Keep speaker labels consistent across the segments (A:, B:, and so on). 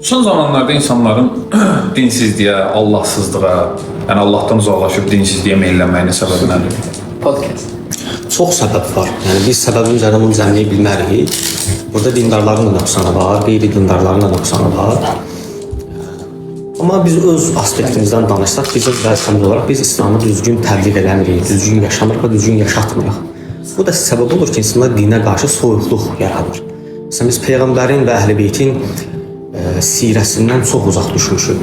A: Son zamanlarda insanların dinsizliğe, Allahsızlığa, yani Allah'tan uzaklaşıp dinsizliğe meyillenməyinin səbəbi nədir?
B: Podcast.
C: Çox səbəb var. Yəni biz səbəbin üzərinə bunu cəmləyə bilmərik. Burada dindarların da nöqsanı var, qeyri-dindarların da nöqsanı var. Amma biz öz aspektimizdən danışsaq, bizim vəzifəmiz olaraq biz İslamı düzgün təbliğ eləmirik, düzgün yaşamırıq və düzgün yaşatmırıq. Bu da səbəb olur ki, insanlar dinə qarşı soyuqluq yaradır. Məsələn, biz Peyğəmbərin və Əhl-i Beytin sirəsindən çox uzaq düşmüşük.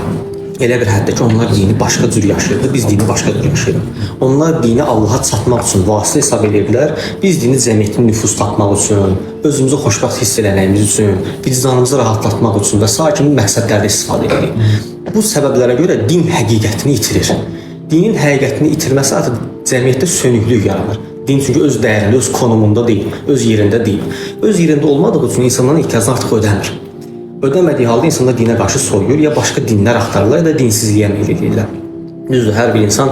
C: Elə bir həddə ki, onlar dini başqa cür yaşayırdı, biz dini başqa cür yaşayırıq. Onlar dini Allaha çatmaq üçün vasitə hesab edirdilər, biz dini cəmiyyətin nüfuz tapmaq üçün, özümüzü xoşbəxt hiss edənəyimiz üçün, vicdanımızı rahatlatmaq üçün və sair kimi məqsədlərdə istifadə edirik. Bu səbəblərə görə din həqiqətini itirir. Dinin həqiqətini itirməsi artıq cəmiyyətdə sönüklük yaranır. Din çünki öz dəyərində, öz konumunda deyil, öz yerində deyil. Öz yerində olmadığı üçün insanların ehtiyacını artıq ödəmir. Ödəmədiyi halda insanlar dinə qarşı soyuyur, ya başqa dinlər axtarırlar, ya da dinsizliyə meyl edirlər. Düzdür, hər bir insan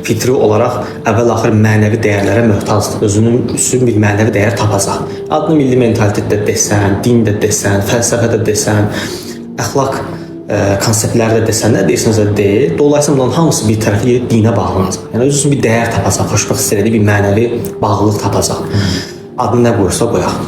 C: fitri olaraq əvvəl-axır mənəvi dəyərlərə möhtacdır. Özünün üstün bir mənəvi dəyər tapacaq. Adını milli mentalitet də desən, din də desən, fəlsəfə də desən, əxlaq konseptləri də desən, nə deyirsinizsə deyil. Dolayısıyla bunların hamısı bir tərəfə gedib dinə bağlanacaq. Yəni öz üçün bir dəyər tapacaq, xoşbəxt hiss elədiyi bir mənəvi bağlılıq tapacaq. Adını nə qoyursa qoyaq.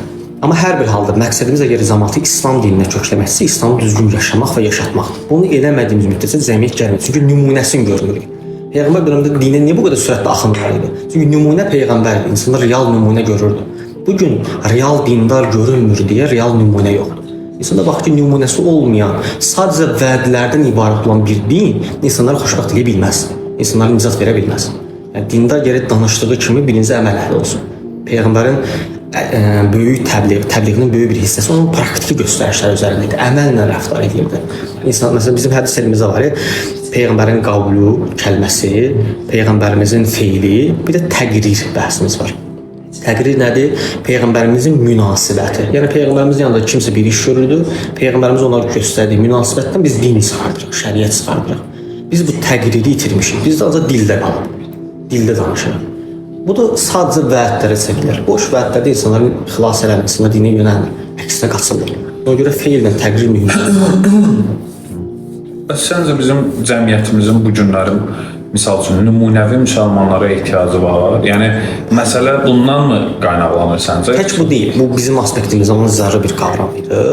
C: Amma hər bir halda məqsədimiz əgər cəmaatı İslam dininə kökləməksə, İslamı düzgün yaşamaq və yaşatmaqdır. Bunu eləmədiyimiz müddətcə cəmiyyət gəlmir. Çünki nümunəsini görmürük. Peyğəmbər dövründə dinə niyə bu qədər sürətli axın var idi? Çünki nümunə Peyğəmbər idi. İnsanlar real nümunə görürdü. Bugün real dindar görünmür deyə real nümunə yoxdur. İnsanda bax ki, nümunəsi olmayan, sadəcə vədlərdən ibarət olan bir din insanları xoşbəxt edə bilməz. İnsanlara nicat verə bilməz. Yəni, dindar gərək danışdığı kimi birinci əməl əhli olsun. Peyğəmbərin böyük təbliğinin böyük bir hissəsi onun praktiki göstərişləri üzərində idi. Əməllə rəftar edirdi. İnsan, məsələn, bizim hədis elimizdə var, Peyğəmbərin qavlu, kəlməsi, Peyğəmbərimizin feili, bir də təqrir bəhsimiz var. Təqrir nədir? Peyğəmbərimizin münasibəti. Yəni, Peyğəmbərimizin yanında kimsə bir iş görürdü, Peyğəmbərimiz onlara göstərdiyi münasibətdən biz dini çıxardırıq, şəriət çıxardırıq. Biz bu təqriri itirmişik. Biz də ancaq dildə qalıb, dildə danışırıq. Bu da sadəcə vədlərə çəkilir. Boş vədlərdə insanların xilas eləməsinə dinə yönəlmir, əksinə qaçılır. Ona görə feillə təqrir mühümdür.
A: Bəs səncə bizim cəmiyyətimizin bu günlərin, misal üçün, nümunəvi müsəlmanlara ehtiyacı var? Yəni, məsələ bundan mı qaynaqlanır səncə?
C: Tək bu deyil. Bu bizim aspektimizdə olan zərri bir qavram idi.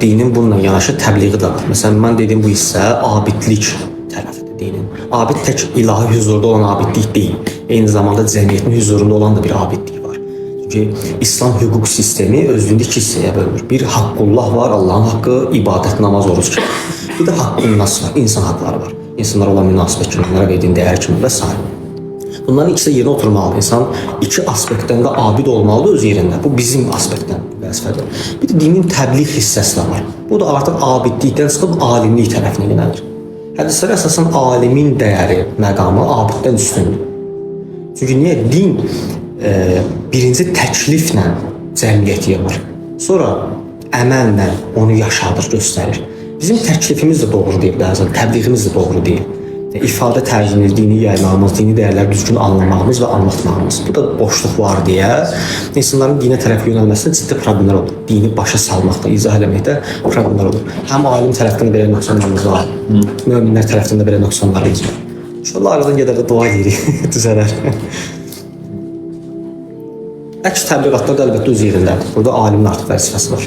C: Dinin bununla yanaşı təbliği də var. Məsələn, mən dediyim bu hissə abidlik tərəfidir dinin. Abid tək ilahi hüzurda olan abidlik deyil. Eyni zamanda cəmiyyətin hüzurunda olan da bir abidlik var. Çünki İslam hüquq sistemi özlüyündə iki hissəyə bölünür. Bir haqqullah var, Allahın haqqı, ibadət, namaz, oruc kimi. Bir də haqqunnas var, insan haqları var. İnsanlara olan münasibət kimi, onlara verdiyin dəyər kimi və s. Bunların ikisi də yerinə oturmalıdır. İnsan iki aspektdən də abid olmalıdır öz yerində. Bu bizim aspektdən vəzifədir. Bir də dinin təbliğ hissəsi də var. Bu da artıq abidlikdən çıxıb alimlik tərəfinə yönəlir. Hədislərə əsasən alimin dəyəri, məqamı abiddən üstündür. Çünki niyə? Din birinci təkliflə cəmiyyət yığılır. Sonra əməllə onu yaşadır, göstərir. Bizim təklifimiz də doğru deyil, bəzən təbliğimiz də doğru deyil. İfadə tərzimiz, dini yaymağımız, dini dəyərləri düzgün anlamağımız və anlatmağımız. Bu da boşluq var deyə insanların dinə tərəf yönəlməsində ciddi problemlər olur. Dini başa salmaqda, izah eləməkdə problemlər olur. Həm alim tərəfdən belə nöqsanlarımız var, möminlər tərəfdən də belə nöqsanlarımız var. İnşallah aradan gedər də dua edirik, düzələr. Əks təbliğatlar da əlbəttə öz yerindədir. Burada alimin artıq vəzifəsi var.